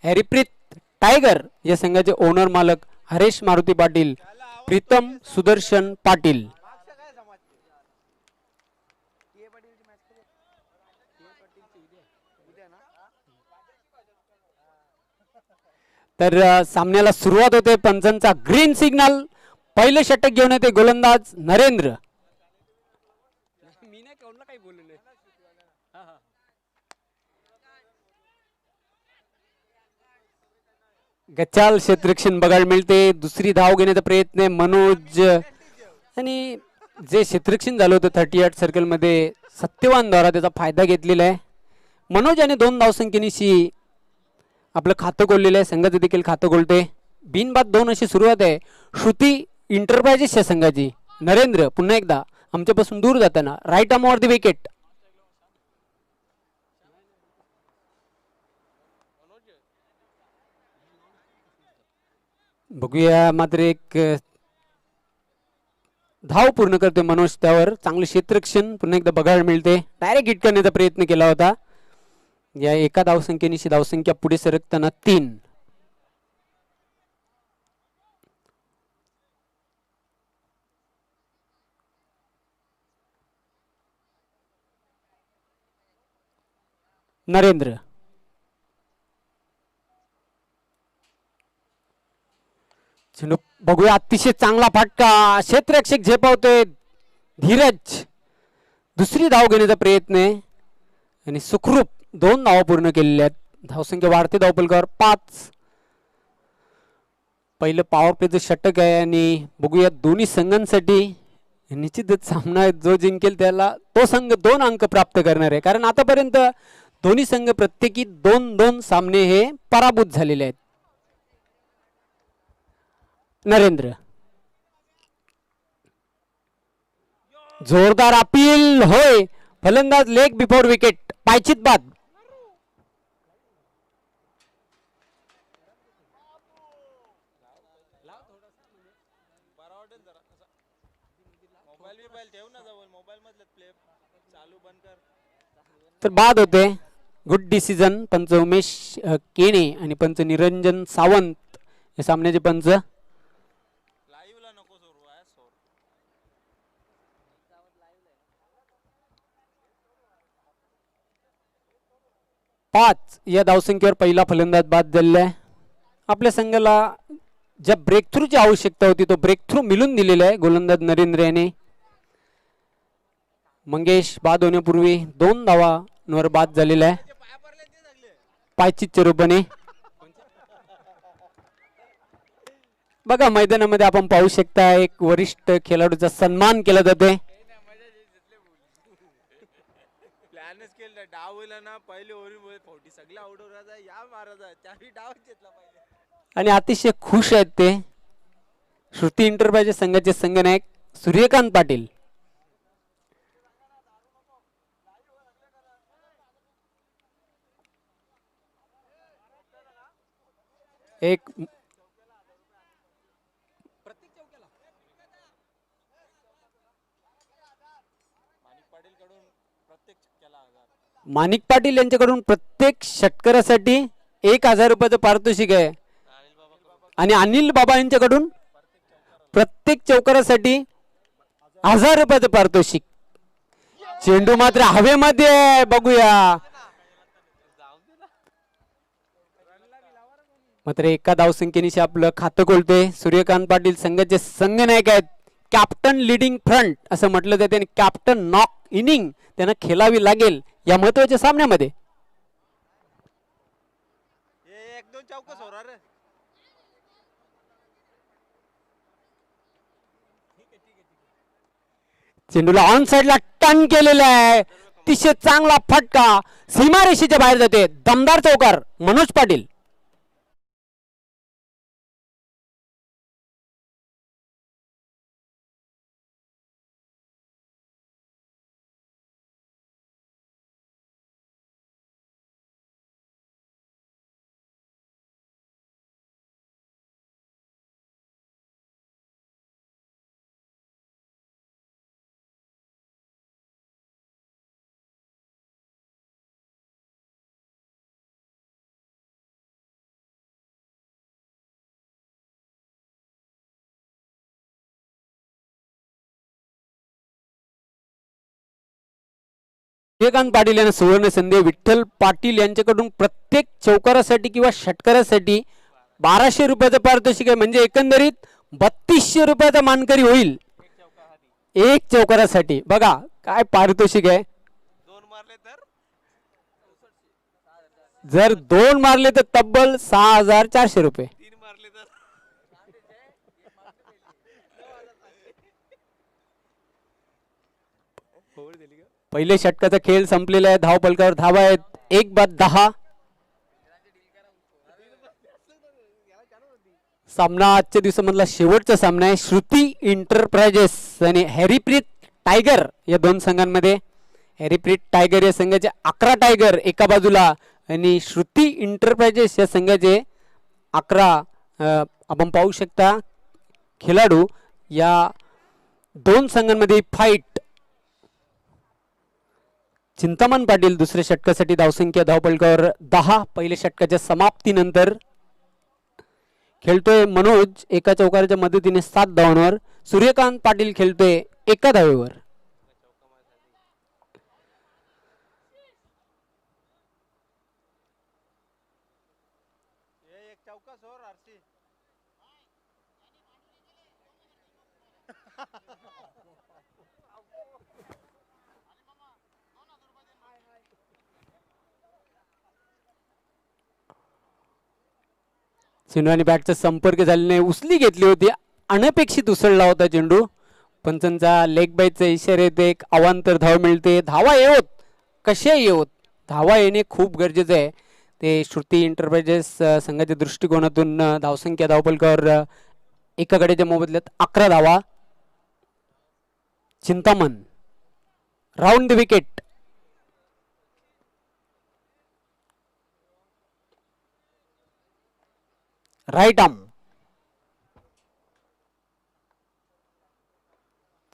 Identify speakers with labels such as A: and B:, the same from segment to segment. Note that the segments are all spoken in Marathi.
A: हॅरीप्रीत टायगर या संघाचे ओनर मालक हरेश मारुती पाटील, प्रीतम सुदर्शन पाटील. तर सामन्याला सुरुवात होते. पंचांचा ग्रीन सिग्नल. पहिले षटक घेऊन येते गोलंदाज नरेंद्र. मी नाही कोणला काही बोलले. गचाल क्षेत्ररक्षण बघायला मिळते. दुसरी धाव घेण्याचा प्रयत्न मनोज आणि जे क्षेत्ररक्षण झालं होतं 38 सर्कल मध्ये सत्यवान द्वारा त्याचा फायदा घेतलेला आहे. मनोज याने 2 धावसंख्येनिशी आपलं खातं खोललेलं आहे. संघाचं देखील खातं खोलते. बिनबाद 2 अशी सुरुवात आहे श्रुती इंटरप्राइजेस या संघाची. नरेंद्र पुन्हा एकदा आमच्यापासून दूर जाताना राईट आर्मवर दी विकेट. बघूया मात्र एक धाव पूर्ण करते मनोज. त्यावर चांगले क्षेत्ररक्षण पुन्हा एकदा बघायला मिळते. डायरेक्ट हिट करण्याचा प्रयत्न केला होता. या एका धावसंख्येनिशी धावसंख्या पुढे सरकताना 3. नरेंद्र चेंडू बघूया. अतिशय चांगला फटका. क्षेत्ररक्षक झेपावतोय धीरज. दुसरी धाव घेण्याचा प्रयत्न आहे आणि सुखरूप 2 धावा पूर्ण केलेल्या आहेत. धावसंख्या वाढते धावफलकावर 5. पहिलं पॉवर प्लेचं षटक आहे आणि बघूया दोन्ही संघांसाठी निश्चितच सामना जो जिंकेल त्याला तो संघ 2 अंक प्राप्त करणार आहे. कारण आतापर्यंत दोन्ही संघ प्रत्येकी 2-2 सामने हे पराभूत झालेले आहेत. नरेंद्र जोरदार अपील होय. फलंदाज लेग बिफोर विकेट. पायचित बाद. तर बाद होते. गुड डिसिजन पंच उमेश केणे आणि पंच निरंजन सावंत हे सामन्याचे पंच. 5 या धावसंख्येवर पहिला फलंदाज बाद झालेला आहे. आपल्या संघाला ज्या ब्रेक थ्रूची आवश्यकता होती तो ब्रेक थ्रू मिळून दिलेला आहे गोलंदाज नरेंद्र याने. मंगेश बाद होण्यापूर्वी 2 धावांवर बाद झालेला आहे पायचितच्या रूपाने. बघा मैदानामध्ये आपण पाहू शकता एक वरिष्ठ खेळाडूचा सन्मान केला जाते. आणि अतिशय खुश आहेत ते श्रुती इंटरप्राइजेस संघाचे संघनायक सूर्यकांत पाटील. एक माणिक पाटील यांच्याकडून प्रत्येक षटकारासाठी 1000 रुपयाचं पारितोषिक आहे आणि अनिल बाबा यांच्याकडून प्रत्येक चौकारासाठी 1000 रुपयाचं पारितोषिक. चेंडू मात्र हवेमध्ये. बघूया मात्र एका धावसंख्येनिशी आपलं खातं खोलते. सूर्यकांत पाटील संघाचे संघनायक आहेत. कॅप्टन लिडिंग फ्रंट असं म्हटलं जाते आणि कॅप्टन नॉक इनिंग त्यांना खेळावी लागेल या महत्वाच्या सामन्यामध्ये. चेंडूला ऑन साइडला टर्न केलेला आहे. अतिशय चांगला फटका सीमारेषेच्या बाहेर जाते. दमदार चौकार मनोज पाटील. सूर्यकांत पाटील यांना सुवर्ण संधी. विठ्ठल पाटील यांच्याकडून प्रत्येक चौकारासाठी किंवा षटकारासाठी 1200 रुपयाचं पारितोषिक आहे. म्हणजे एकंदरीत 3200 रुपयाचा मानकरी होईल एक चौकारासाठी. बघा काय पारितोषिक आहे. जर 2 मारले तर तब्बल 6400 रुपये. पहिले षटकाचा खेळ संपलेला आहे. धावपलकावर धावा आहेत 1-10. सामना आजच्या दिवसामधला शेवटचा सामना आहे. श्रुती इंटरप्राइजेस आणि हॅरीप्रीत टायगर या दोन संघांमध्ये. हॅरीप्रीत टायगर या संघाचे 11 टायगर एका बाजूला आणि श्रुती इंटरप्राइजेस या संघाचे 11 आपण पाहू शकता खेळाडू. या दोन संघांमध्ये फाईट. चिंतामण पाटील दुसऱ्या षटकासाठी धावसंख्या धावपलकावर 10 पहिल्या षटकाच्या समाप्तीनंतर. खेळतोय मनोज एका चौकाराच्या मदतीने 7 धावांवर. सूर्यकांत पाटील खेळतोय एका धावेवर. चेंडू आणि बॅटचा संपर्क झालेला नाही. उसली घेतली होती. अनपेक्षित उसळला होता चेंडू. पंचांचा लेग बाईचा इशारा येते. एक अवांतर धाव मिळते. धावा येवत कशा येवत धावा येणे खूप गरजेचं आहे. ते श्रुती इंटरप्राइजेस संघाच्या दृष्टिकोनातून धावसंख्या धावपलकावर एका गड्याच्या मोबदल्यात 11 धावा. Chintaman round the wicket. Right arm.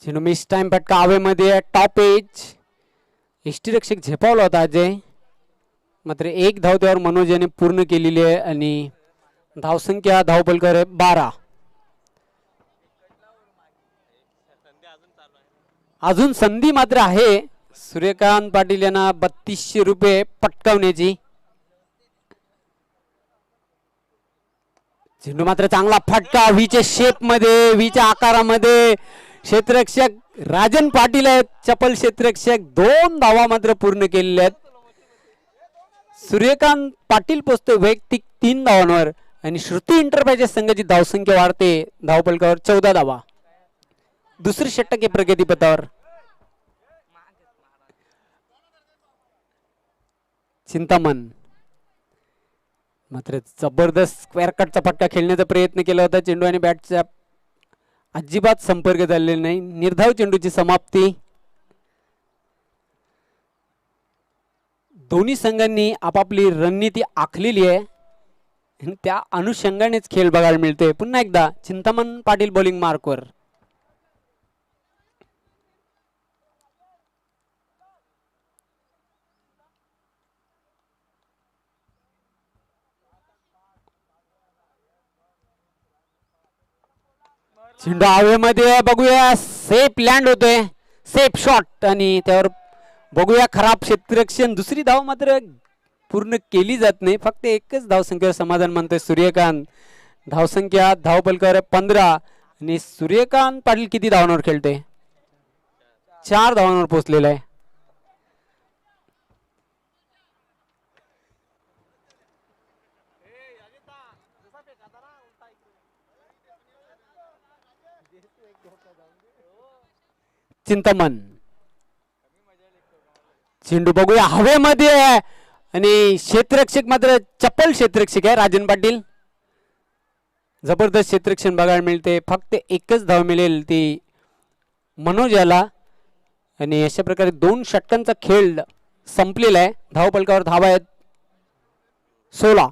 A: चेंडू मिस टाइम फटका हवेमध्ये. टॉप एज यष्टीरक्षक झेपावला होता अजय. मात्र एक धाव त्यावर मनोज याने पूर्ण केलेली आहे आणि धावसंख्या धावपलकावर आहे 12. अजून संधी मात्र आहे सूर्यकांत पाटील यांना 3200 रुपये पटकावण्याची. चेंडू मात्र चांगला फटका व्हीच्या शेप मध्ये, व्हीच्या आकारामध्ये. क्षेत्ररक्षक राजन पाटील आहेत चपल क्षेत्ररक्षक. 2 धावा मात्र पूर्ण केलेल्या आहेत. सूर्यकांत पाटील पोचतो वैयक्तिक 3 धावांवर आणि श्रुती इंटरप्राइजेस संघाची धावसंख्या वाढते धावपलकावर 14 धावा. दुसरे षटक आहे प्रगतीपथावर. चिंतामण मात्र जबरदस्त स्क्वेअर कटचा फटका खेळण्याचा प्रयत्न केला होता. चेंडू आणि बॅटचा अजिबात संपर्क झालेला नाही. निर्धाव चेंडूची समाप्ती. दोन्ही संघांनी आपापली रणनीती आखलेली आहे आणि त्या अनुषंगानेच खेळ बघायला मिळते. पुन्हा एकदा चिंतामण पाटील बॉलिंग मार्कवर. चेंडू हवेमध्ये बघूया. सेफ लँड होतोय. सेफ शॉट आणि त्यावर बघूया खराब क्षेत्ररक्षण. दुसरी धाव मात्र पूर्ण केली जात नाही. फक्त एकच धावसंख्येवर समाधान मानतोय सूर्यकांत. धावसंख्या धावपलकावर 15 आणि सूर्यकांत पाटील किती धावांवर खेळते? 4 धावांवर पोहोचलेला आहे. चिंतामण चेंडू बघूया हवेमध्ये आहे आणि क्षेत्ररक्षक मात्र चप्पल क्षेत्ररक्षक आहे राजन पाटील. जबरदस्त क्षेत्ररक्षण बघायला मिळते. फक्त एकच धाव मिळेल ती मनोज याला आणि अशा प्रकारे 2 षटकांचा खेळ संपलेला आहे. धावपलकावर धावा आहेत 16.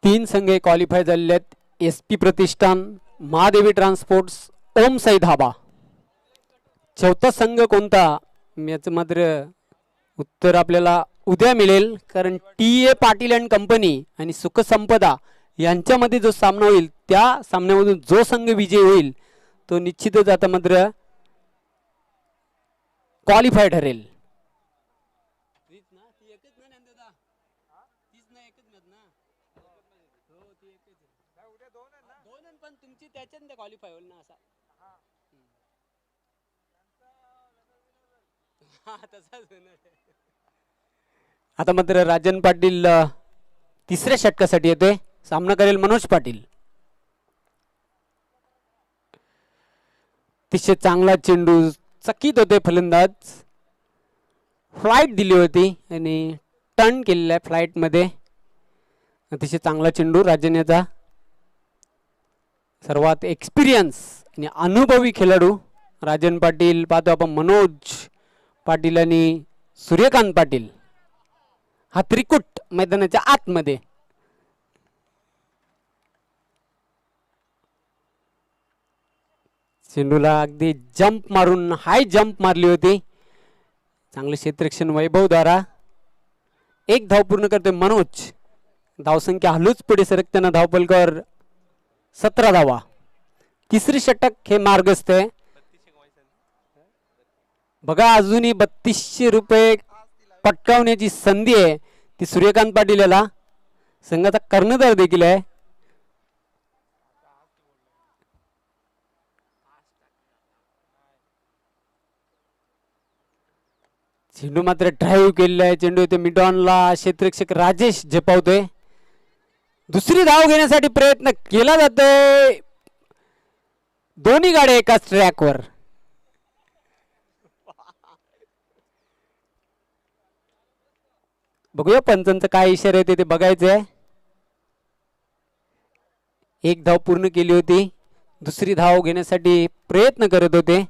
A: तीन संघ क्वालिफाय झालेले आहेत. SP प्रतिष्ठान, महादेवी ट्रान्सपोर्ट्स, ओम साई धाबा. चौथा संघ कोणता याचं मात्र उत्तर आपल्याला उद्या मिळेल, कारण TA पाटील अँड कंपनी आणि सुखसंपदा यांच्यामध्ये जो सामना होईल त्या सामन्यामधून जो संघ विजयी होईल तो निश्चितच आता मात्र क्वालिफाय ठरेल. आता मात्र राजन पाटील तिसऱ्या षटकासाठी येते. सामना करेल मनोज पाटील. अतिशय चांगला चेंडू, चकित होते फलंदाज. फ्लाइट दिली होती आणि टर्न केलेला आहे फ्लाइट मध्ये. अतिशय चांगला चेंडू राजन याचा. सर्वात एक्सपिरियन्स आणि अनुभवी खेळाडू राजन पाटील. पाहतो आपण मनोज पाटील आणि सूर्यकांत पाटील हा त्रिकूट मैदानाच्या आतमध्ये. चेंडूला अगदी जंप मारून हाय जंप मारली होती. चांगले क्षेत्ररक्षण वैभव द्वारा. एक धाव पूर्ण करते मनोज. धावसंख्या हलूच पुढे सरकताना धावफलकावर 17 धावा. तिसरी षटक हे मार्गस्थ आहे. बघा अजूनही 3200 रुपये पटकावण्याची संधी आहे. ती सूर्यकांत पाटील याला. संघाचा कर्णधार देखील आहे. चेंडू मात्र ड्राईव्ह केलेला आहे. चेंडू इथे मिडॉनला क्षेत्ररक्षक राजेश झेपावतोय. दुसरी धाव घेण्यासाठी प्रयत्न केला जातोय. दोन्ही गाड्या एकाच ट्रॅकवर. बघूया पंचांचं काय इशारा येते ते बघायचंय. एक धाव पूर्ण केली होती. दुसरी धाव घेण्यासाठी प्रयत्न करत होते.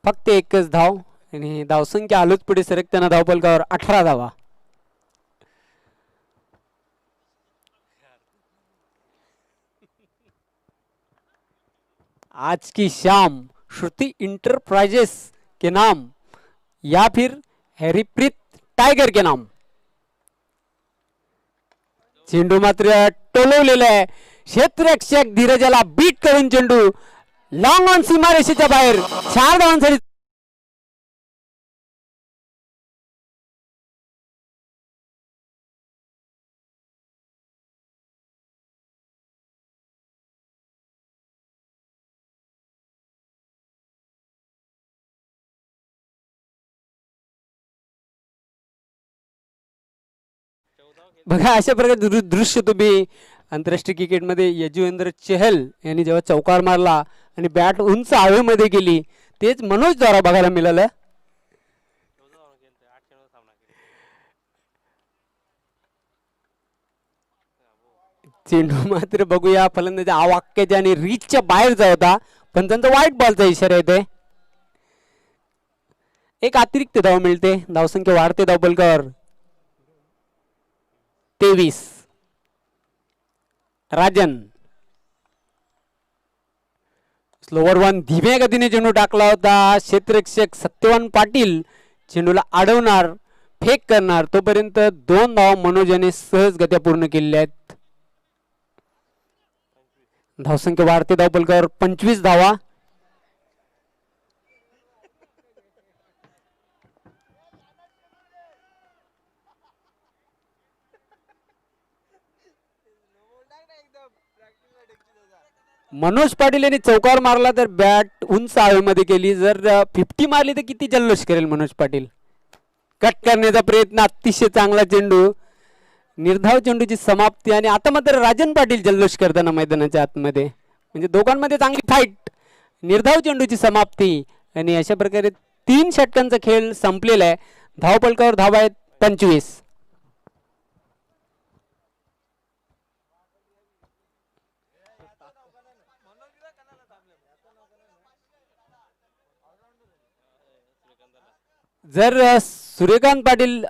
A: फक्त एकच धाव आणि धावसंख्या आलोच पुढे सरकताना धावफलकावर 18 धावा. आज की शाम श्रुति इंटरप्राइजेस के नाम या फिर हरिप्रीत टाइगर के नाम. चेंडू मात्र टोलवलेला आहे. क्षेत्ररक्षक धीरजाला बीट करून चेंडू लॉंग ऑन सीमारेषेच्या बाहेर. 4 धावांसाठी बघा अशा प्रकारे दृश्य तुम्ही आंतरराष्ट्रीय क्रिकेटमध्ये यजुवेंद्र चहल यांनी जेव्हा चौकार मारला आणि बॅट उंच हवेमध्ये गेली तेच मनोज द्वारा बघायला मिळालं. चेंडू मात्र बघूया फलंदाज आवाक्याच्या आणि रीचच्या बाहेरचा होता. पण त्यांचा वाईट बॉलचा इशारा येते. एक अतिरिक्त धाव मिळते. धावसंख्या वाढते धावफलकावर 23. राजन स्लोवर वन धीम्या गतीने चेंडू टाकला होता. क्षेत्ररक्षक सत्यवान पाटील चेंडूला अडवणार, फेक करणार. तोपर्यंत 2 धावा मनोज याने सहज गत्या पूर्ण केलेल्या आहेत. धावसंख्या वाढते धावफलकावर 25 धावा. मनोज पाटील यांनी चौकार मारला तर बॅट उंच हवेमध्ये केली. जर 50 मारली तर किती जल्लोष करेल मनोज पाटील. कट करण्याचा प्रयत्न. अतिशय चांगला चेंडू. निर्धाव चेंडूची समाप्ती. आणि आता मात्र राजन पाटील जल्लोष करताना मैदानाच्या आतमध्ये. म्हणजे दोघांमध्ये चांगली फाईट. निर्धाव चेंडूची समाप्ती. आणि अशा प्रकारे 3 षटकांचा खेळ संपलेला आहे. धावफलकावर धावा आहेत 25. जर सूर्यकांत पाटील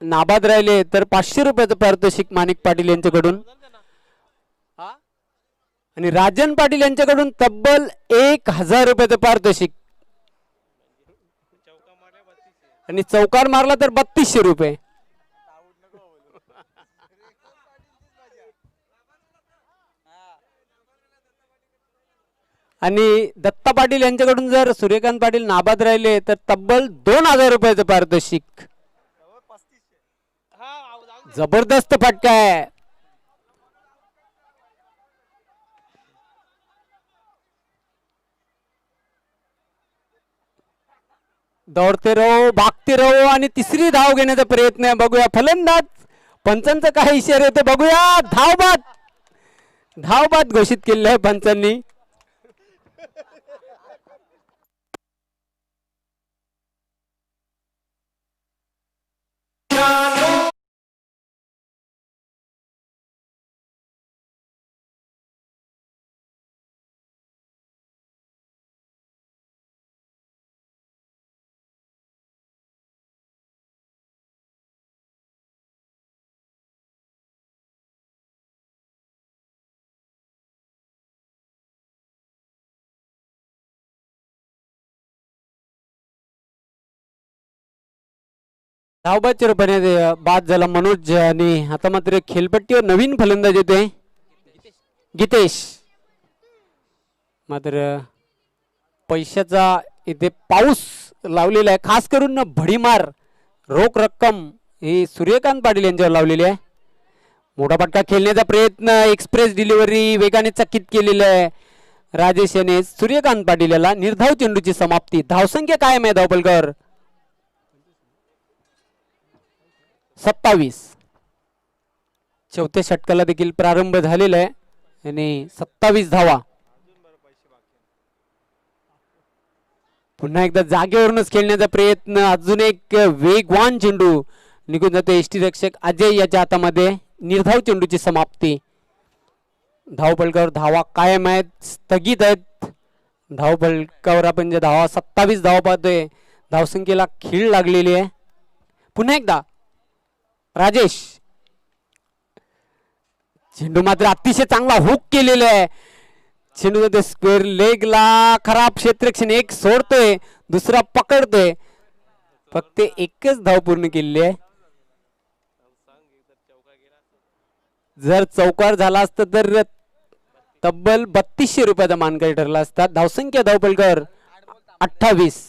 A: नाबाद राहिले तर 500 रुपयाचं पारितोषिक माणिक पाटील यांच्याकडून आणि राजन पाटील यांच्याकडून तब्बल 1000 रुपयाचं पारितोषिक आणि चौकार मारला तर 3200 रुपये. आणि दत्ता पाटील यांच्याकडून जर सूर्यकांत पाटील नाबाद राहिले तर तब्बल 2000 रुपयाचं पारितोषिक. जबरदस्त फटका आहे. दौडते रहो, भागते रहो आणि तिसरी धाव घेण्याचा प्रयत्न आहे. बघूया फलंदाज पंचांचा काय इशारा येतो बघूया. धावबाद घोषित केले आहे पंचांनी. धावबादच्या रूपाने बाद झाला मनोज आणि आता मात्र खेळपट्टीवर नवीन फलंदाज येतोय गीतेश. मात्र पैशाचा इथे पाऊस लावलेला आहे. खास करून भडीमार रोख रक्कम ही सूर्यकांत पाटील यांच्यावर लावलेली आहे. मोठा फटका खेळण्याचा प्रयत्न, एक्सप्रेस डिलिव्हरी वेगाने चकित केलेला आहे राजेश याने सूर्यकांत पाटील याला. निर्धाव चेंडूची समाप्ती. धावसंख्या कायम आहे धावपलकर 27. चौथ्या षटकाला देखील प्रारंभ झालेला आहे आणि 27 धावा. पुन्हा एकदा जागेवरूनच खेळण्याचा प्रयत्न. अजून एक वेगवान चेंडू निघून जातो यष्टीरक्षक अजय याच्या हातामध्ये. निर्धाव चेंडूची समाप्ती. धावपलकावर धावा कायम आहेत, स्थगित आहेत. धावपलकावर आपण जे धावा 27 धावा पाहतोय. धावसंख्येला खीळ लागलेली आहे. पुन्हा एकदा राजेश. चेंडू मात्र अतिशय चांगला हुक केलेला आहे. चेंडू स्क्वेअर लेगला खराब क्षेत्ररक्षण. एक सोडतोय, दुसरा पकडतोय. फक्त एकच धाव पूर्ण केलेली आहे. जर चौकार झाला असता तर तब्बल 3200 रुपयाचा मानकरी ठरला असता. धावसंख्या धावपलकर 28.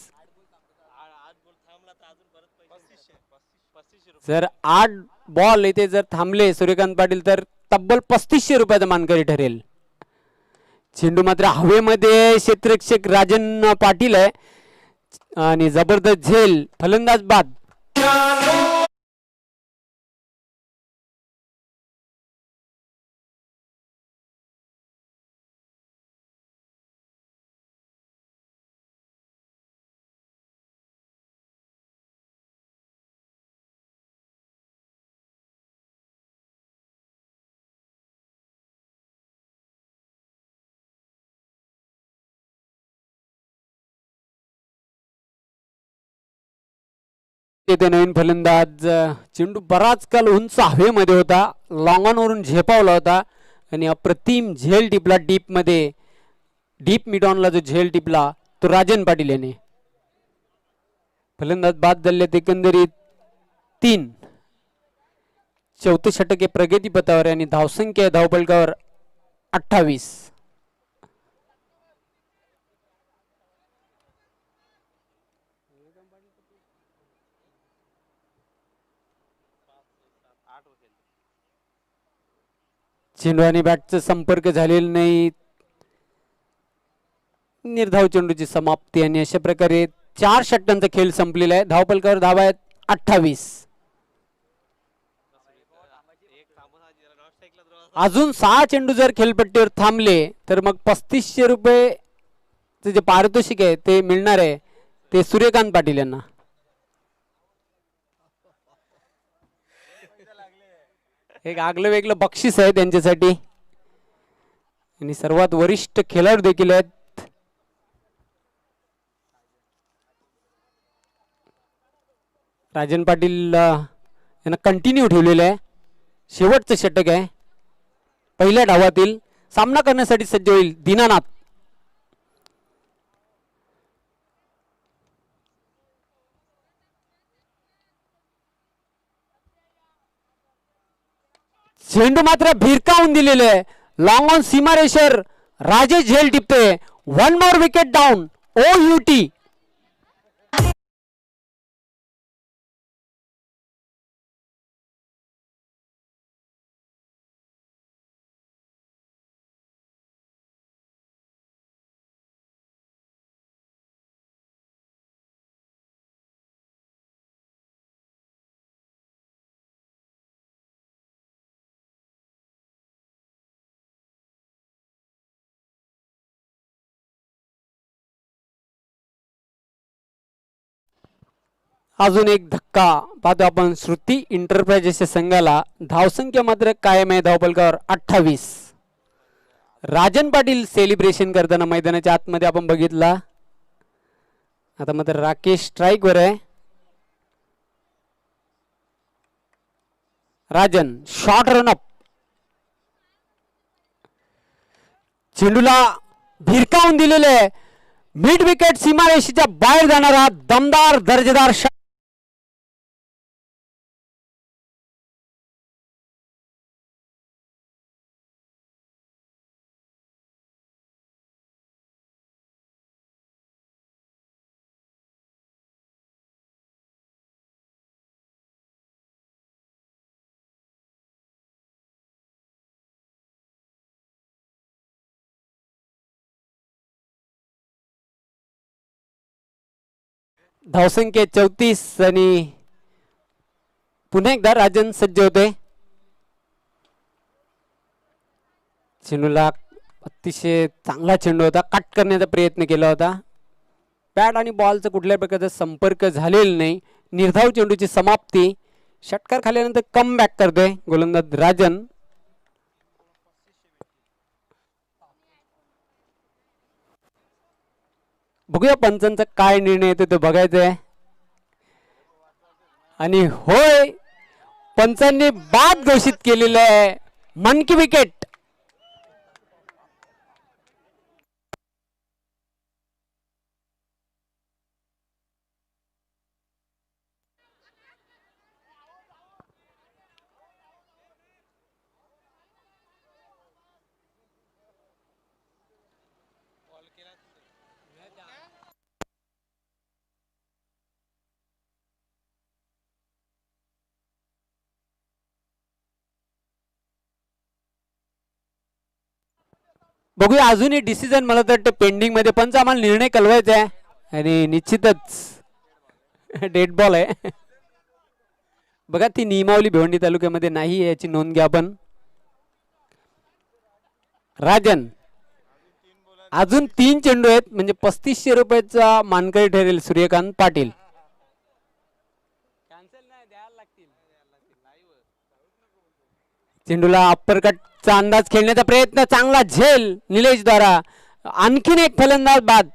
A: जर 8 बॉल इथे जर थांबले सूर्यकांत पाटील तर तब्बल 3500 रुपयाचा मानकरी ठरेल. चेंडू मात्र हवेमध्ये क्षेत्ररक्षक राजन पाटील आहे आणि जबरदस्त झेल. फलंदाज बाद. येथे नवीन फलंदाज. चेंडू बराच काल उंच हवेमध्ये होता, लॉंग ऑन वरून झेपावला होता आणि अप्रतिम झेल टिपला डीप मध्ये. डीप मिड ऑनला जो झेल टिपला तो राजन पाटील याने. फलंदाज बाद झाले एकंदरीत 3. चौथे षटक हे प्रगतीपथावर आणि धावसंख्या धावपलकावर 28. चेंडू आणि बॅटचा संपर्क झालेला नाही. निर्धाव चेंडूची समाप्ती आणि अशा प्रकारे 4 षटकांचा खेळ संपलेला आहे. धावपलकावर धावा आहेत 28. अजून 6 चेंडू जर खेळपट्टीवर थांबले तर मग 3500 रुपये जे पारितोषिक आहे ते मिळणार आहे ते सूर्यकांत पाटील यांना. एक आगलं वेगळं बक्षीस आहे त्यांच्यासाठी आणि सर्वात वरिष्ठ खेळाडू देखील आहेत. राजन पाटील यांना कंटिन्यू ठेवलेलं आहे. शेवटचं षटक आहे. पहिल्या डावातील सामना करण्यासाठी सज्ज होईल दीनानाथ. चेंडू मात्र भिरकावून दिलेले आहे. लॉंग ऑन सीमारेषर राजेश झेल टिपते. One more wicket down. OUT. अजून एक धक्का पाहतो आपण श्रुती इंटरप्राइजेसच्या संघाला. धावसंख्या मात्र कायम आहे धावफलकावर 28. राजन पाटील सेलिब्रेशन करताना मैदानाच्या आतमध्ये आपण बघितला. आता मात्र राकेश स्ट्राईक वर आहे. Rajan short run up. चेंडूला भिरकावून दिलेले आहे. मिड विकेट सीमारेषेच्या बाहेर जाणारा दमदार दर्जेदार शॉट. धावसंख्या 34 आणि पुन्हा एकदा राजन सज्ज होते. चेंडूला अतिशय चांगला चेंडू होता. कट करण्याचा प्रयत्न केला होता. बॅट आणि बॉलचा कुठल्याही प्रकारचा संपर्क झालेला नाही. निर्धाव चेंडूची समाप्ती. षटकार खाल्यानंतर कम बॅक करतोय गोलंदाज राजन. बघूया पंचांचा काय निर्णय येतो ते बघायचं आहे. आणि होय, पंचांनी बाद घोषित केलेलं आहे. मनकी विकेट. बघूया अजूनही डिसिजन मला तर पेंडिंग मध्ये. पंच आम्हाला निर्णय कळवायचा आहे आणि निश्चितच डेड बॉल आहे. बघा ती नियमावली भिवंडी तालुक्यामध्ये नाही आहे याची नोंद घ्या आपण. राजन अजून 3 चेंडू आहेत म्हणजे 3500 रुपयाचा मानकरी ठरेल सूर्यकांत पाटील. चेंडूला अप्पर कटचा अंदाज खेळण्याचा प्रयत्न. चांगला झेल निलेश द्वारा. आणखीन एक फलंदाज बाद.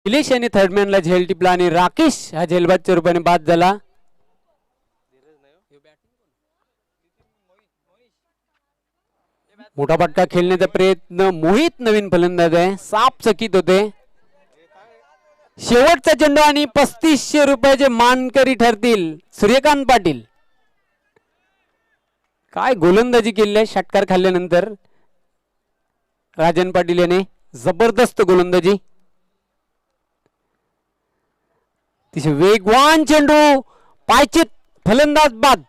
A: निलेश यांनी थर्डमॅनला झेल टिपला आणि राकेश हा झेलबादच्या रूपाने बाद झाला. मोठा पट्टा खेळण्याचा प्रयत्न. मोहित नवीन फलंदाज आहे. साप चकित होते. शेवटचा चेंडू आणि 3500 रुपयाचे मानकरी ठरतील सूर्यकांत पाटील. काय गोलंदाजी केली आहे षटकार खाल्ल्यानंतर राजन पाटील याने. जबरदस्त गोलंदाजी. तिचे वेगवान चेंडू. पायचित फलंदाज बाद.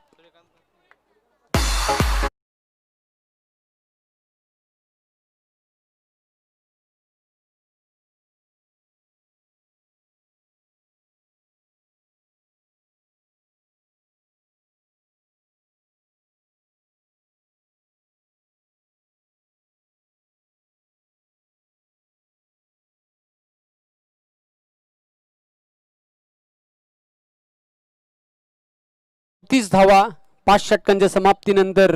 A: 34 धावा 5 षटकांच्या समाप्तीनंतर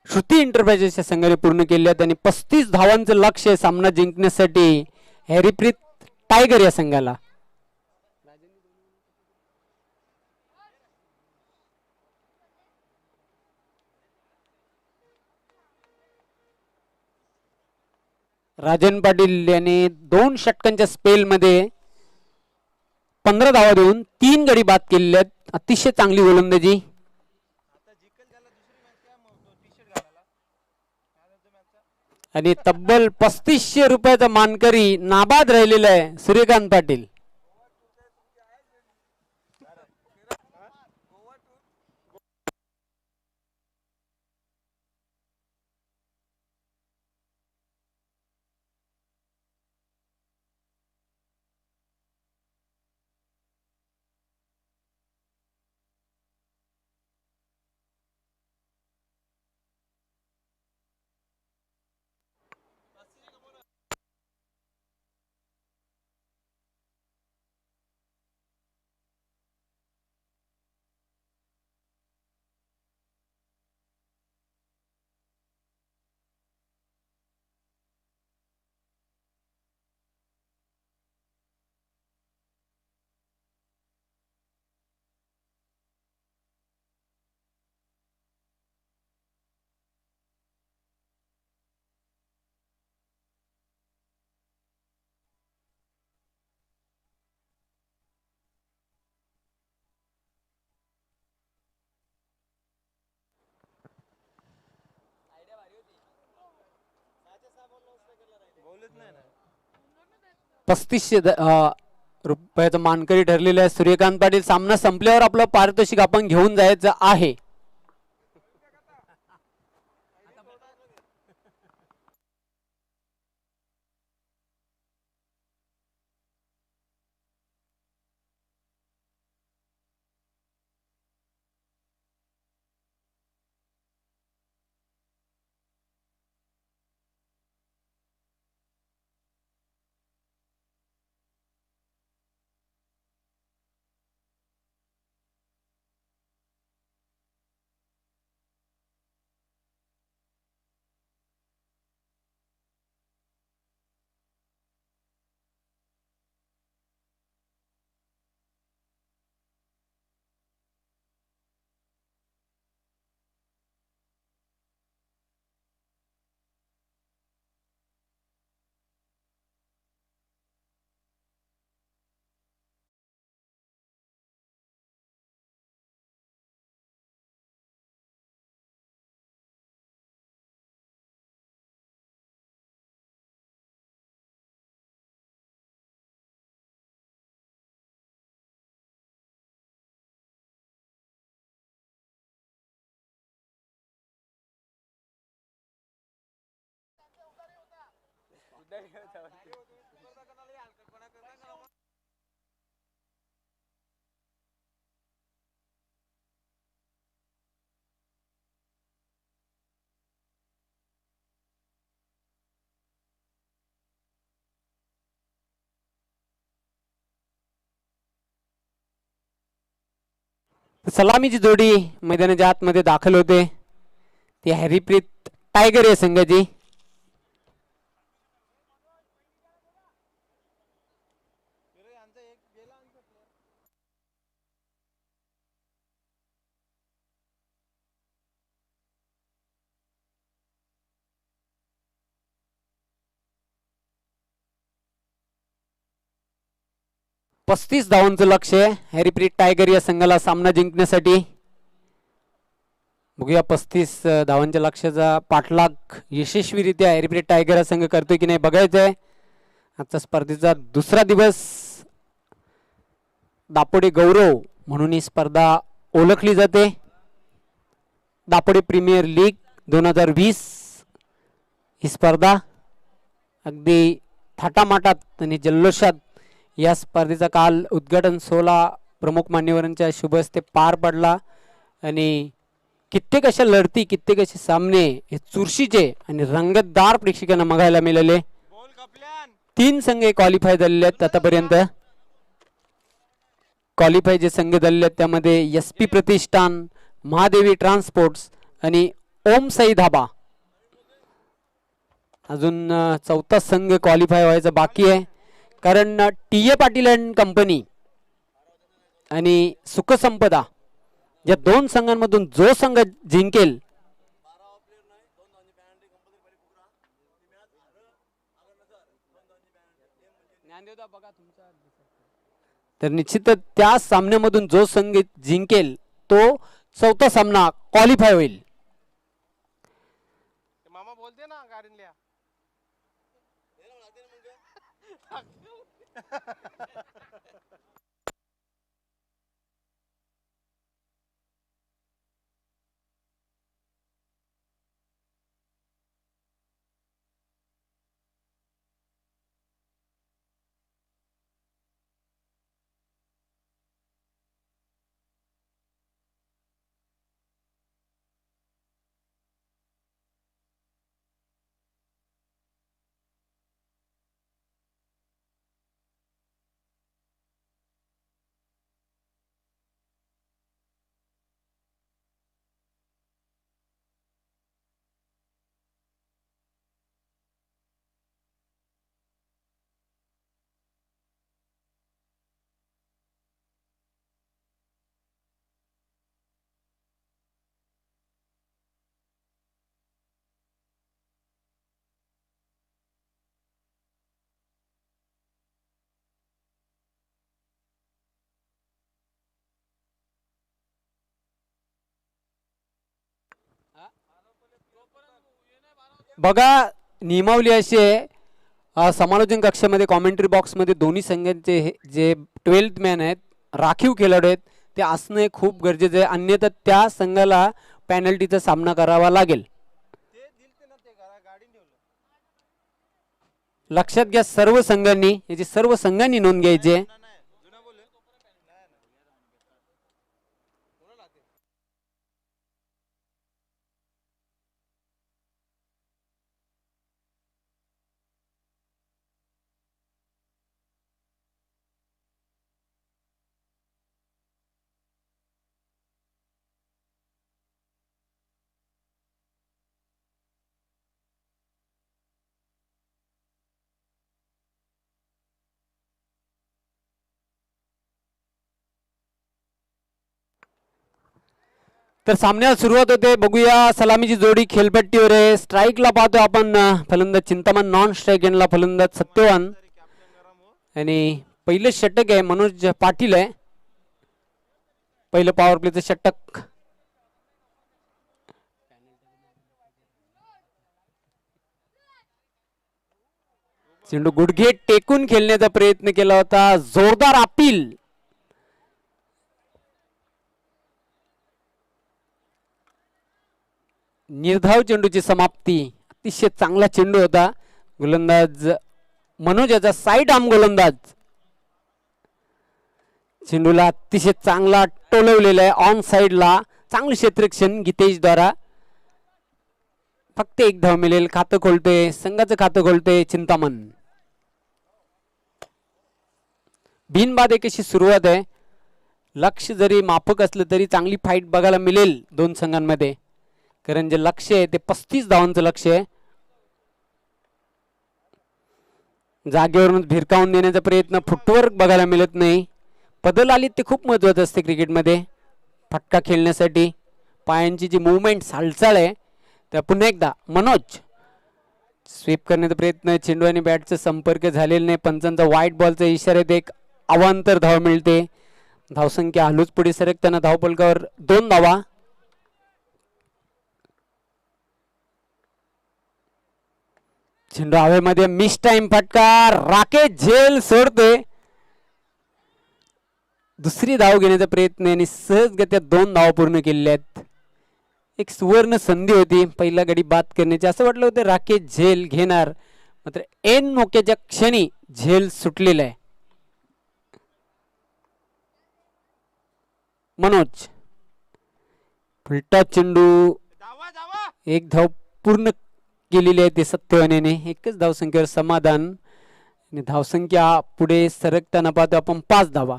A: श्रुती एंटरप्राइजेसच्या संघाने पूर्ण केल्या. त्यांनी 35 धावांचं लक्ष्य सामना जिंकण्यासाठी हॅरीप्रीत टायगर या संघाला. राजन पाटील यांनी 2 षटकांच्या स्पेलमध्ये 15 धावा देऊन 3 गडी बाद केलेले आहेत. अतिशय चांगली गोलंदाजी. आणि तब्बल 3500 रुपयाचा मानकरी नाबाद राहिलेला आहे सूर्यकांत पाटील. रुपयाचा मानकरी ठरलेला आहे सूर्यकांत पाटील. सामना संपल्यावर आपलं पारितोषिक आपण घेऊन जायचं आहे. सलामीची जोडी मैदानाच्या आतमध्ये दाखल होते. ती हॅरीप्रीत टायगर या संघाची. पस्तीस धावांचं लक्ष्य हॅरीप्रीत टायगर या संघाला सामना जिंकण्यासाठी. बघूया 35 धावांच्या लक्ष्याचा पाठलाग यशस्वीरित्या हॅरीप्रीत टायगर हा संघ करतोय की नाही बघायचंय. आजचा स्पर्धेचा दुसरा दिवस. दापोडे गौरव म्हणून ही स्पर्धा ओळखली जाते. दापोडे प्रीमियर लीग 2020 ही स्पर्धा अगदी थाटामाटात आणि जल्लोषात या स्पर्धेचा काल उद्घाटन सोहळा प्रमुख मान्यवरांच्या शुभ हस्ते पार पडला. आणि कित्येक अशा लढती, कित्येक असे सामने हे चुरशीचे आणि रंगतदार प्रेक्षकांना बघायला मिळाले. 3 संघ क्वालिफाय झालेले आहेत आतापर्यंत. क्वालिफाय जे संघ झालेले आहेत त्यामध्ये SP प्रतिष्ठान, महादेवी ट्रान्सपोर्ट्स आणि ओम साई धाबा. अजून चौथा संघ क्वालिफाय व्हायचा बाकी आहे, कारण TA पाटील अँड कंपनी आणि सुखसंपदा या दोन संघांमधून जो संघ जिंकेल तर निश्चितच त्या सामन्यामधून जो संघ जिंकेल तो चौथा सामना क्वालिफाय होईल.
B: मामा बोलते ना गाडीला
A: बघा नियमावली अशी आहे, समालोचन कक्षामध्ये कॉमेंट्री बॉक्समध्ये दोन्ही संघांचे जे 12th मॅन आहेत, राखीव खेळाडू आहेत, ते असणे खूप गरजेचं आहे, अन्यथा त्या संघाला पेनल्टीचा सामना करावा लागेल. लक्षात घ्या सर्व संघांनी, याची सर्व संघांनी नोंद घ्यायची आहे. तर सामन्याला सुरुवात होते. बघूया सलामीची जोडी खेळपट्टीवर आहे. स्ट्राईकला पाहतो आपण फलंदाज चिंतामण, नॉन स्ट्राईक यांना फलंदाज सत्यवान आणि पहिलं षटक आहे मनोज पाटील आहे. पहिलं पॉवर प्लेचं षटक. चेंडू गुडघे टेकून खेळण्याचा प्रयत्न केला होता, जोरदार अपील. निर्धाव चेंडूची समाप्ती. अतिशय चांगला चेंडू होता. गोलंदाज मनोज याचा साईड आर्म गोलंदाज. चेंडूला अतिशय चांगला टोलवलेला आहे ऑन साइडला. चांगलं क्षेत्ररक्षण गीतेश द्वारा. फक्त एक धाव मिळेल. खातं खोलते, संघाचं खातं खोलते चिंतामण. बिनबाद एक अशी सुरुवात आहे. लक्ष जरी माफक असलं तरी चांगली फाईट बघायला मिळेल दोन संघांमध्ये, कारण जे लक्ष आहे ते 35 धावांचं लक्ष आहे. जागेवरून भिरकावून देण्याचा प्रयत्न, फुटवर्क बघायला मिळत नाही. बदल आली ते खूप महत्वाचं असते क्रिकेटमध्ये. फटका खेळण्यासाठी पायांची जी मुवमेंट, हालचाल आहे त्या पुन्हा एकदा मनोज स्वीप करण्याचा प्रयत्न. चेंडू आणि बॅटचा संपर्क झालेला नाही. पंचांचा व्हाईट बॉलचा इशाऱ्यात एक अवांतर धाव मिळते. धावसंख्या हलूच पुढे सरकताना धावफलकावर 2 धावा. चेंडू हवेमध्ये मिस टाइम फटका. राकेश झेल सोडते. दुसरी धाव घेण्याचा प्रयत्न आणि सहजगत्या 2 धावा पूर्ण केलेल्या आहेत. एक सुवर्ण संधी होती पहिला गडी बाद करण्याची. असं वाटलं होतं राकेश झेल घेणार, मात्र एन मोक्याच्या क्षणी झेल सुटलेला आहे. मनोज फुलटा चेंडू. एक धाव पूर्ण केलेली आहे ते सत्यवानेने. एकच धावसंख्येवर समाधान आणि धावसंख्या पुढे सरकताना पाहतो आपण 5 धावा.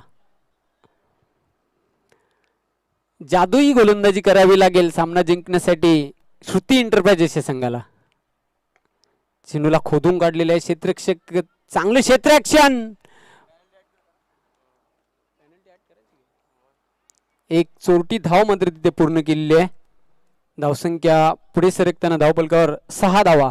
A: जादुई गोलंदाजी करावी लागेल सामना जिंकण्यासाठी श्रुती एंटरप्राइजेस या संघाला. चेंडूला खोदून काढलेले आहे क्षेत्ररक्षक. चांगले क्षेत्ररक्षण. एक चोरटी धाव मात्र तिथे पूर्ण केलेली आहे. धावसंख्या पुढे सरकताना धावफलकावर 6 धावा.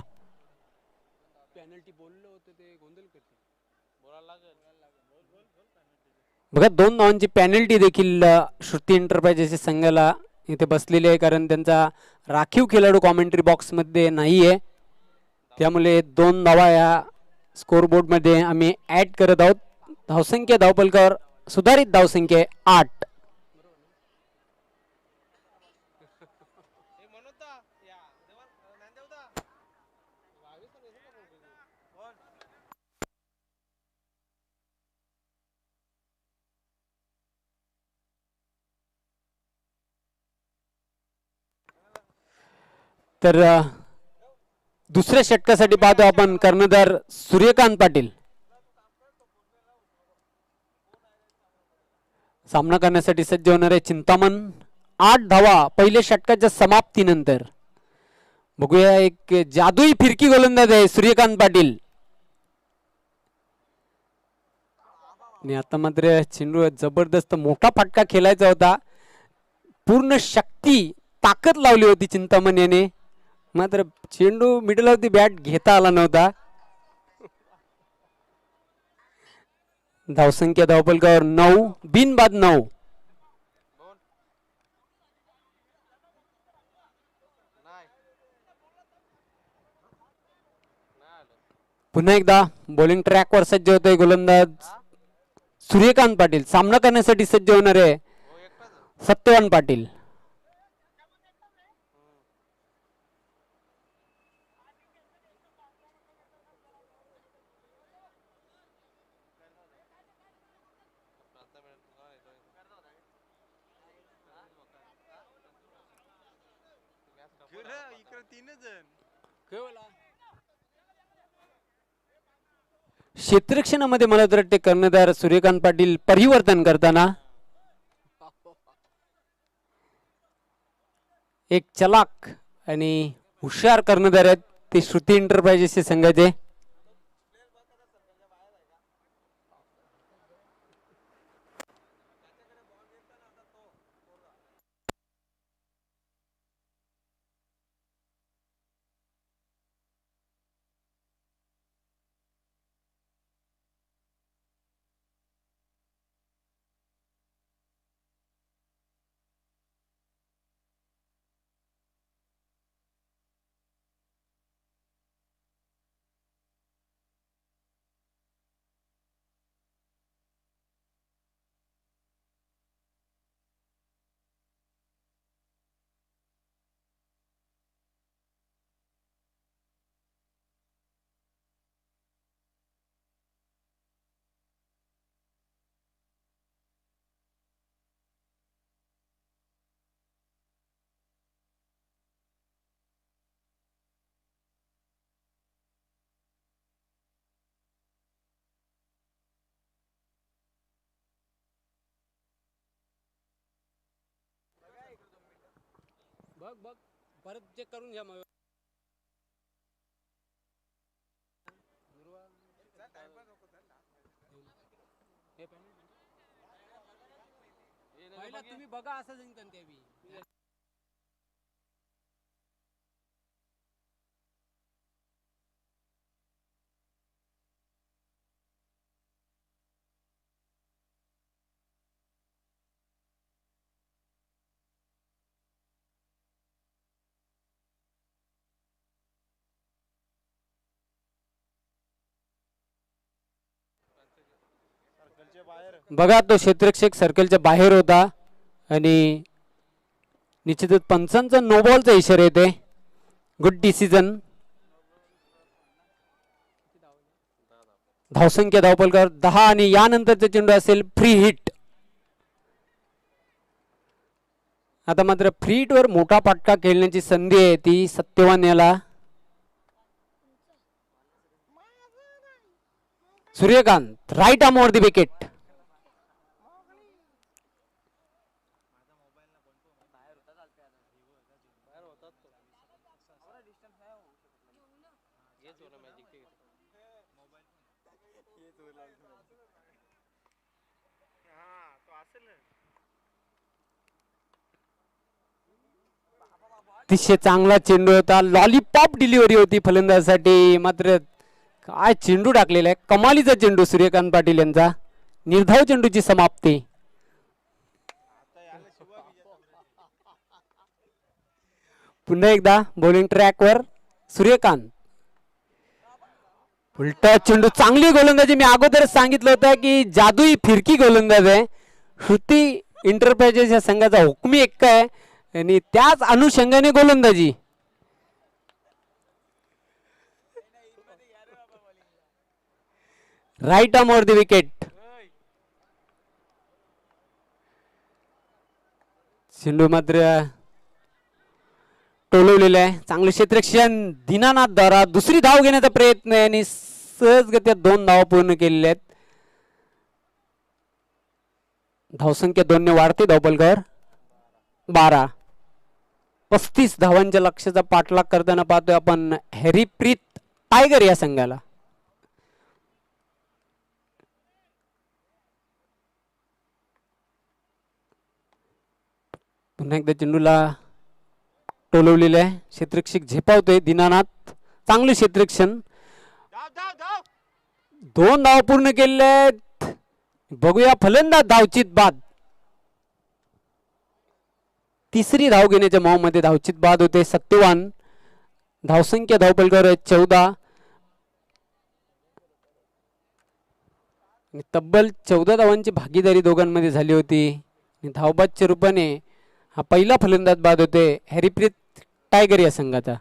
A: बघा 2 धावांची पॅनल्टी देखील श्रुती एंटरप्राइजेस संघाला इथे बसलेली आहे, कारण त्यांचा राखीव खेळाडू कॉमेंट्री बॉक्स मध्ये नाहीये. त्यामुळे 2 धावा या स्कोरबोर्ड मध्ये आम्ही ऍड करत आहोत. धावसंख्या धावफलकावर सुधारित धावसंख्या 8. तर दुसऱ्या षटकासाठी पाहतो आपण कर्णधार सूर्यकांत पाटील. सामना करण्यासाठी सज्ज होणार आहे चिंतामण. 8 धावा पहिल्या षटकाच्या समाप्तीनंतर. बघूया एक जादुई फिरकी गोलंदाज आहे सूर्यकांत पाटील. आणि आता मात्र चेंडू जबरदस्त मोठा फटका खेळायचा होता. पूर्ण शक्ती ताकद लावली होती चिंतामण याने, मात्र चेंडू मिडल ऑफ दी बॅट घेता आला नव्हता. धावसंख्या धावफलकावर 9. बिनबाद 9. पुन्हा एकदा बॉलिंग ट्रॅकवर सज्ज होत आहे गोलंदाज सूर्यकांत पाटील. सामना करण्यासाठी सज्ज होणार आहे सत्यवान पाटील. क्षेत्ररक्षणामध्ये मला तर वाटते कर्णधार सूर्यकांत पाटील परिवर्तन करताना एक चलाक आणि हुशार कर्णधार आहेत ते श्रुती एंटरप्राइजेसचे संघाचे. बघ बघ परत चेक करून घ्या. मग तुम्ही बघा असं जिंकन ते बी. बघा तो क्षेत्ररक्षक सर्कलच्या बाहेर होता आणि निश्चितच पंचांचा नो बॉलचा इशारा येते. Good decision. धावसंख्या धावफलकावर 10 आणि यानंतरचा चेंडू असेल फ्री हिट. आता मात्र फ्री हिट वर मोठा फटका खेळण्याची संधी आहे ती सत्यवान याला. Suryakant right arm over the wicket.
B: हा तो असेल ना.
A: अतिशय चांगला चेंडू होता, लॉलीपॉप डिलिव्हरी होती फलंदाजासाठी. मात्र काय चेंडू टाकलेला आहे, कमालीचा चेंडू सूर्यकांत पाटील यांचा. निर्धाव चेंडूची समाप्ती. पुन्हा एकदा बॉलिंग ट्रॅकवर सूर्यकांत. उलटा चेंडू, चांगली गोलंदाजी. मी अगोदरच सांगितलं होतं की जादुई फिरकी गोलंदाज आहे. श्रुती इंटरप्राइजेस या संघाचा हुकमी एक्का आहे आणि त्याच अनुषंगाने गोलंदाजी. Right arm over the wicket. चेंडू मात्र टोलवलेलं आहे. चांगलं क्षेत्ररक्षण दीनानाथ द्वारा. दुसरी धाव घेण्याचा प्रयत्न आहे आणि सहजगत्या 2 धावा पूर्ण केलेल्या आहेत. धावसंख्या 2 ने वाढते धावपलकावर. 12. 35 धावांच्या लक्ष्याचा पाठलाग करताना पाहतोय आपण हॅरीप्रीत टायगर या संघाला. पुन्हा एकदा चेंडूला टोलवलेलं आहे. क्षेत्ररक्षक झेपावतोय दीनानाथ. चांगलं क्षेत्ररक्षण.
B: धाव धाव धाव.
A: 2 धावा पूर्ण केलेल्या आहेत. बघूया फलंदाज धावचित बाद. तिसरी धाव घेण्याच्या मावमध्ये धावचित बाद होते. सत्यवान. धावसंख्या धावपलकावर 14. तब्बल 14 धावांची भागीदारी दोघांमध्ये झाली होती. धावबादच्या रूपाने हा पहिला फलंदाज बाद होते हॅरीप्रीत टायगर या संघाचा.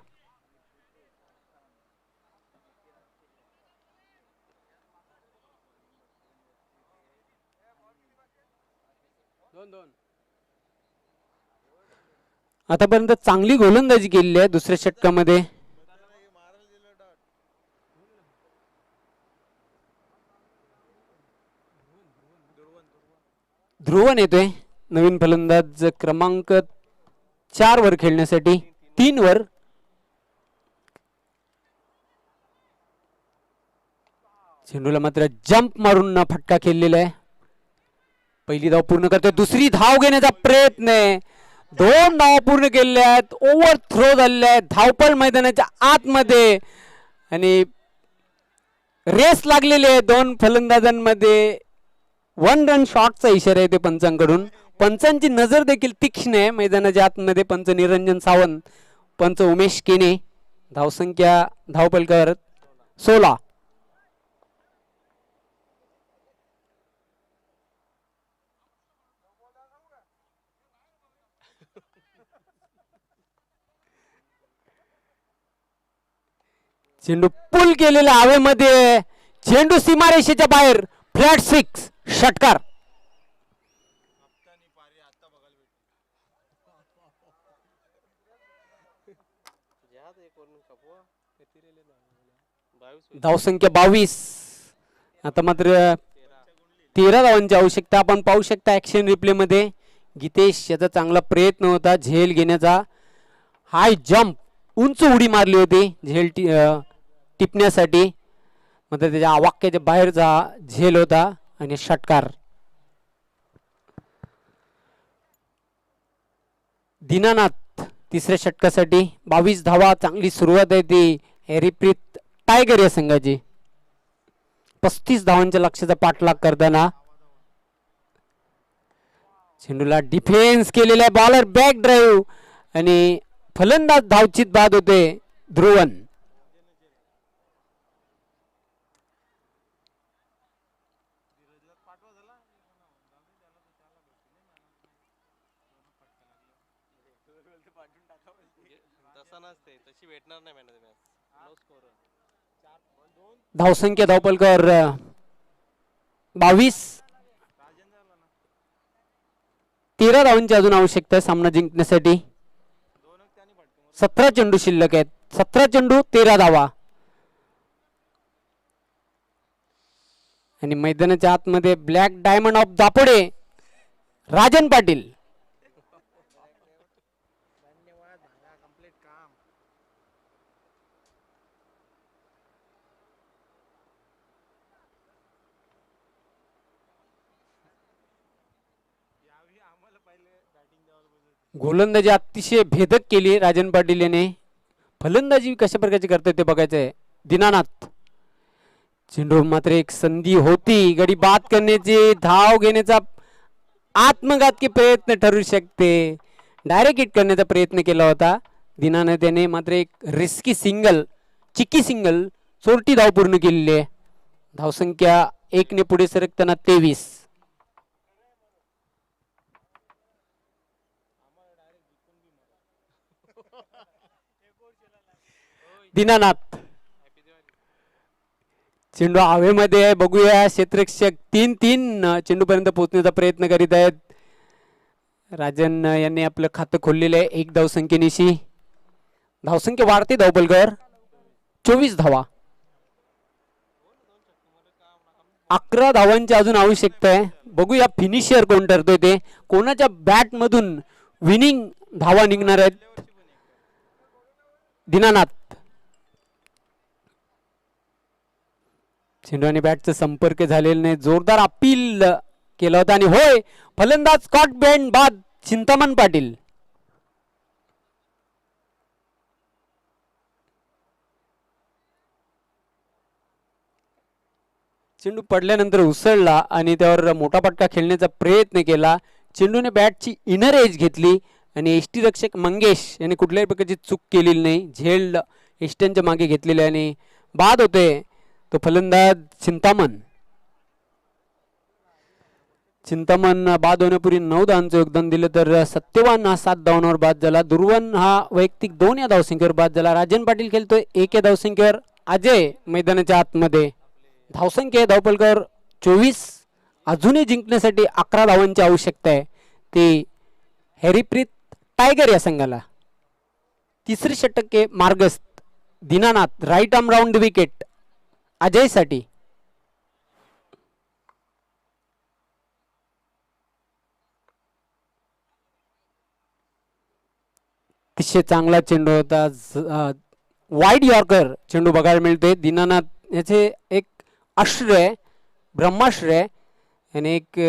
A: आतापर्यंत चांगली गोलंदाजी केलेली आहे दुसऱ्या षटकामध्ये. ध्रुवन येतोय नवीन फलंदाज क्रमांक 4 वर खेळण्यासाठी. 3 वर. चेंडूला मात्र जंप मारून फटका खेळलेला आहे. पहिली धाव पूर्ण करतोय. दुसरी धाव घेण्याचा प्रयत्न आहे. 2 धावा पूर्ण केलेल्या आहेत. ओव्हर थ्रो झालेले आहेत धावपळ मैदानाच्या आतमध्ये आणि रेस लागलेली आहे 2 फलंदाजांमध्ये. 1 रन शॉटचा इशारा आहे ते पंचांकडून. पंचांची नजर देखील तीक्ष्ण आहे मैदानाच्या आतमध्ये. पंच निरंजन सावंत, पंच उमेश केने. धावसंख्या धावपलकावर 16. चेंडू पुल केलेला हवेमध्ये. चेंडू सीमारेषेच्या बाहेर. फ्लॅट 6. षटकार. धावसंख्या 22. आता मात्र 13 धावांची आवश्यकता. आपण पाहू शकता ऍक्शन रिप्ले मध्ये गीतेश याचा चांगला प्रयत्न होता झेल घेण्याचा. हाय जंप, उंच उडी मारली होती झेल टिपण्यासाठी, मात्र त्याच्या आवाक्याच्या बाहेरचा झेल होता आणि षटकार. दीनानाथ तिसऱ्या षटकासाठी 22 धावा. चांगली सुरुवात आहे ती हॅरीप्रीत टायगर या संघाची. 35 धावांच्या लक्ष्याचा पाठलाग करताना चेंडूला डिफेन्स केलेला बॉलर बॅक ड्राईव्ह आणि फलंदाज धावचित बाद होते ध्रुवन. धावसंख्या धावपलकर 22. 13 धावांची अजून आवश्यकता आहे सामना जिंकण्यासाठी. 17 चेंडू शिल्लक आहेत. 17 चेंडू 13 धावा. आणि मैदानाच्या आतमध्ये black diamond of Dapode Rajan Patil. गोलंदाजी अतिशय भेदक केली राजन पाटील याने. फलंदाजी कशा प्रकारची करते ते बघायचं आहे. दीनानाथ चेंडू मात्र एक संधी होती गडी बाद करण्याची, धाव घेण्याचा आत्मघातकी प्रयत्न ठरू शकते. डायरेक्ट हिट करण्याचा प्रयत्न केला होता दीनानाथ याने, मात्र एक रिस्की सिंगल, चिक्की सिंगल, चोरटी धाव पूर्ण केलेली आहे. धावसंख्या 1 ने पुढे सरकताना 23. दीनानाथ चेंडू हवेमध्ये आहे, बघूया क्षेत्ररक्षक 3-3 चेंडू पर्यंत पोहोचण्याचा प्रयत्न करीत आहेत. राजन यांनी आपलं खातं खोललेलं आहे 1 धावसंख्येनिशी. धावसंख्या वाढते धावपलकर 24 धावा. 11 धावांची अजून आवश्यकता आहे. बघूया फिनिशर कोण ठरतोय ते, कोणाच्या बॅट मधून विनिंग धावा निघणार आहेत. दीनानाथ चेंडू आणि बॅटचा संपर्क झालेला नाही, जोरदार अपील केला होता आणि होय फलंदाज स्कॉट बेंड बाद चिंतामण पाटील. चेंडू पडल्यानंतर उसळला आणि त्यावर मोठा फटका खेळण्याचा प्रयत्न केला. चेंडूने बॅटची इनर एज घेतली आणि एष्टी रक्षक मंगेश यांनी कुठल्याही प्रकारची चूक केलेली नाही. झेल एष्ट्यांच्या मागे घेतलेले आणि बाद होते तो फलंदाज चिंतामण. चिंतामण बाद होण्यापूर्वी 9 धावांचं योगदान दिलं, तर सत्यवान हा 7 धावांवर बाद झाला. दुर्वन हा वैयक्तिक 2 या धावसंख्येवर बाद झाला. राजन पाटील खेळतोय 1 या धावसंख्येवर. अजय मैदानाच्या आतमध्ये. धावसंख्या धावपलकर 24. अजूनही जिंकण्यासाठी 11 धावांची आवश्यकता आहे. ते हॅरीप्रीत टायगर या संघाला. तिसरे षटक मार्गस्थ. Dinanath right arm round the wicket Ajay साठी. अतिशय चांगला चेंडू होता, वाईड यॉर्कर चेंडू बघायला मिळते. दीनानाथ याचे एक अस्त्र आहे, ब्रह्मास्त्र आहे आणि एक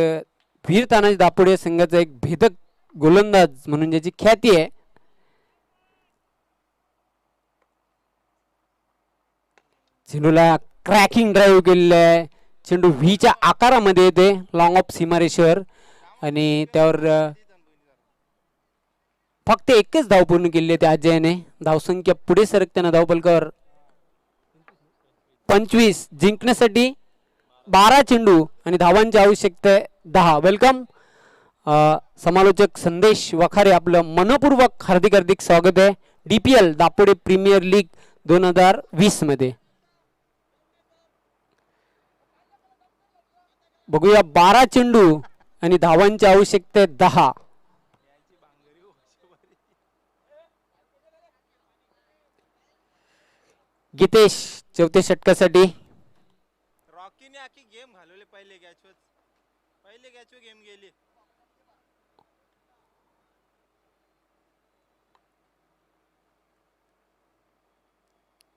A: वीर तानाजी दापोडे संघाचा एक भेदक गोलंदाज म्हणून ज्याची ख्याती आहे. चेंडूला क्रॅकिंग ड्राईव्ह केलेलं आहे. चेंडू व्हीच्या आकारामध्ये येते लॉंग ऑफ सीमारेषेवर आणि त्यावर फक्त 1च धाव पूर्ण केली आहे त्या अजयने. धावसंख्या पुढे सरकताना धावपलकर 25. जिंकण्यासाठी 12 चेंडू आणि धावांची आवश्यकता आहे 10. वेलकम समालोचक संदेश वखारे, आपलं मनपूर्वक हार्दिक हार्दिक स्वागत आहे DPL दापोडे प्रीमियर लीग 2020 मध्ये. बघूया 12 चेंडू आणि धावांची आवश्यकता आहे 10. गीतेश चौथ्या षटकासाठी.
B: रॉकीने आखी गेम घालवले पहिले गॅचवर गेम गेली.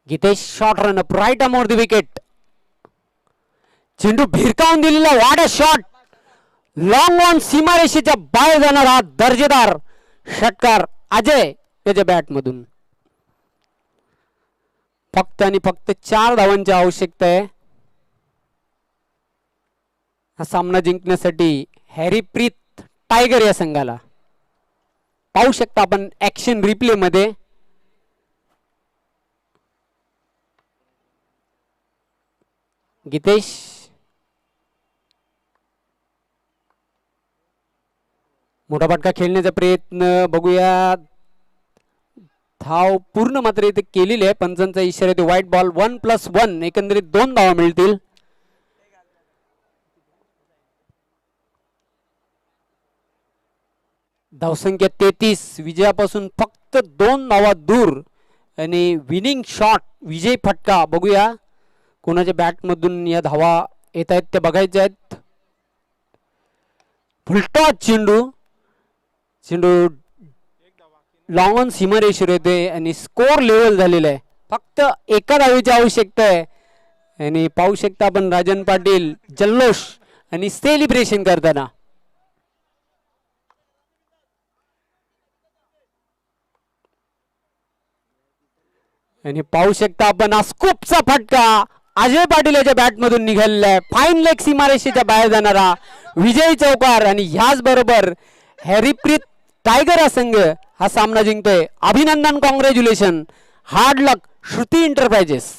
A: Gitesh short run up right arm over the wicket. चेंडू भिरकावून दिलेला वाडा शॉट, लॉंग ऑन सीमारेषेच्या बाहेर जाणारा दर्जेदार षटकार अजय याच्या बॅट मधून. फक्त आणि फक्त 4 धावांची आवश्यकता आहे हा सामना जिंकण्यासाठी हॅरीप्रीत टायगर या संघाला. पाहू शकता आपण ऍक्शन रिप्ले मध्ये. गीतेश मोठा फटका खेळण्याचा प्रयत्न, बघूया धाव पूर्ण मात्र इथे केलेली आहे. पंचांचा इशारा ते व्हाईट बॉल. 1+1 एकंदरीत 2 धावा मिळतील. धावसंख्या 33. विजयापासून फक्त 2 धावा दूर आणि विनिंग शॉट विजय फटका. बघूया कोणाच्या बॅट मधून या धावा येत आहेत ते बघायचे आहेत. फुलटॉस चेंडू लॉंग ऑन सीमारेषेवर येते आणि स्कोर लेवल झालेला आहे. फक्त 1 धावेची आवश्यकता आहे आणि पाहू शकता आपण राजन पाटील जल्लोष आणि सेलिब्रेशन करताना. आणि पाहू शकता आपण हा स्कूपचा फटका अजय पाटील याच्या बॅट मधून निघालेला आहे. फाईन लेग सीमारेषेच्या बाहेर जाणारा विजयी चौकार आणि ह्याच बरोबर हॅरीप्रीत टायगर हा संघ हा सामना जिंकतोय. अभिनंदन, कॉंग्रॅच्युलेशन. हार्ड लक श्रुती एंटरप्राइजेस.